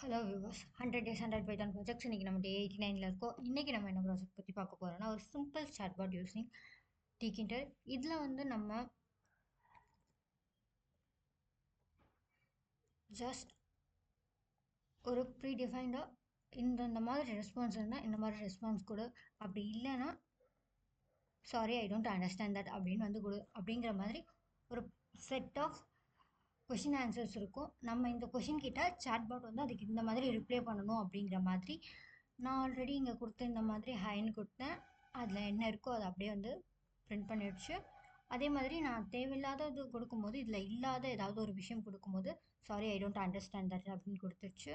Hello viewers 100 days 100 Python projects இன்றைக்கி நம்ம டே 89ல் இருக்கோம். இன்றைக்கி நம்ம என்ன ப்ராஜெக்ட் பற்றி பார்க்க போகிறோம்னா ஒரு சிம்பிள் சாட்பாட் யூஸிங் டிகிண்டர். இதில் வந்து நம்ம ஜஸ்ட் ஒரு ப்ரீடிஃபைண்டாக இந்த மாதிரி ரெஸ்பான்ஸ் இருந்தால் இந்த மாதிரி ரெஸ்பான்ஸ் கொடு, அப்படி இல்லைன்னா sorry I don't understand that அப்படின்னு வந்து கொடு அப்படிங்கிற மாதிரி ஒரு செட் ஆஃப் கொஷின் ஆன்சர்ஸ் இருக்கும். நம்ம இந்த கொஷின் கிட்ட சாட்பாட் வந்து அதுக்கு இந்த மாதிரி ரிப்ளை பண்ணணும் அப்படிங்கிற மாதிரி நான் ஆல்ரெடி இங்கே கொடுத்த இந்த மாதிரி ஹைன்னு கொடுத்தேன். அதில் என்ன இருக்கோ அதை அப்படியே வந்து பிரிண்ட் பண்ணிடுச்சு. அதே மாதிரி நான் தேவையில்லாதது கொடுக்கும்போது இதில் இல்லாத ஏதாவது ஒரு விஷயம் கொடுக்கும்போது sorry I don't understand that அப்படின்னு கொடுத்துருச்சு.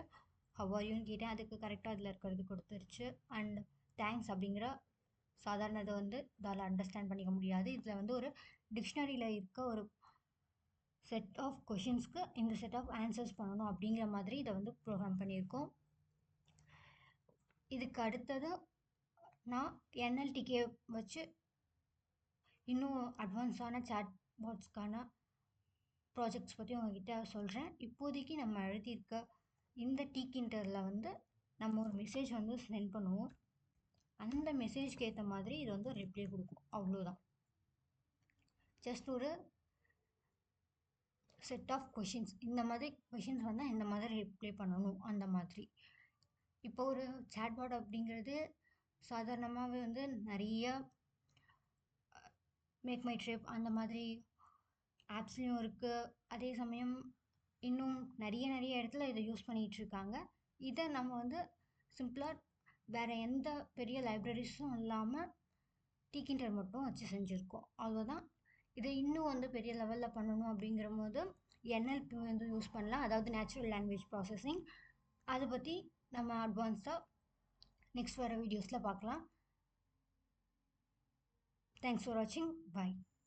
ஹவ் ஆர் யூன்னு கேட்டேன், அதுக்கு கரெக்டாக அதில் இருக்கிறது கொடுத்துருச்சு. அண்ட் தேங்க்ஸ் அப்படிங்கிற சாதாரணதை வந்து இதால் அண்டர்ஸ்டாண்ட் பண்ணிக்க முடியாது. இதில் வந்து ஒரு டிக்ஷனரியில் இருக்க ஒரு செட் ஆஃப் கொஷின்ஸ்க்கு இந்த செட் ஆஃப் ஆன்சர்ஸ் பண்ணணும் அப்படிங்கிற மாதிரி இதை வந்து ப்ரோக்ராம் பண்ணியிருக்கோம். இதுக்கு அடுத்தது நான் என்எல்டிகே வச்சு இன்னும் அட்வான்ஸான சாட் பாட்ஸ்க்கான ப்ராஜெக்ட்ஸ் பற்றி உங்ககிட்ட சொல்கிறேன். இப்போதைக்கு நம்ம எழுதியிருக்க இந்த டிகிண்டரில் வந்து நம்ம ஒரு மெசேஜ் வந்து சென்ட் பண்ணுவோம். அந்த மெசேஜ்க்கு ஏற்ற மாதிரி இது வந்து ரிப்ளை கொடுக்கும், அவ்வளோதான். ஜஸ்ட் ஒரு செட் ஆஃப் கொஷின்ஸ், இந்த மாதிரி கொஷின்ஸ் வந்தால் இந்த மாதிரி ரிப்ளை பண்ணணும் அந்த மாதிரி. இப்போ ஒரு சாட்பாட் அப்படிங்கிறது சாதாரணமாகவே வந்து நிறைய மேக் மை ட்ரிப் அந்த மாதிரி ஆப்ஸ்லேயும் இருக்குது. அதே சமயம் இன்னும் நிறைய இடத்துல இதை யூஸ் பண்ணிகிட்ருக்காங்க. இதை நம்ம வந்து சிம்பிளாக வேறு எந்த பெரிய லைப்ரரிஸும் இல்லாமல் டிகிண்டர் மட்டும் வச்சு செஞ்சுருக்கோம், அவ்வளோதான். இதை இன்னும் வந்து பெரிய லெவலில் பண்ணணும் அப்படிங்கிற போது என்எல்பி வந்து யூஸ் பண்ணலாம், அதாவது நேச்சுரல் லாங்குவேஜ் ப்ராசஸிங். அதை பற்றி நம்ம அட்வான்ஸாக நெக்ஸ்ட் வர வீடியோஸில் பார்க்கலாம். தேங்க்ஸ் ஃபார் வாட்சிங். பாய்.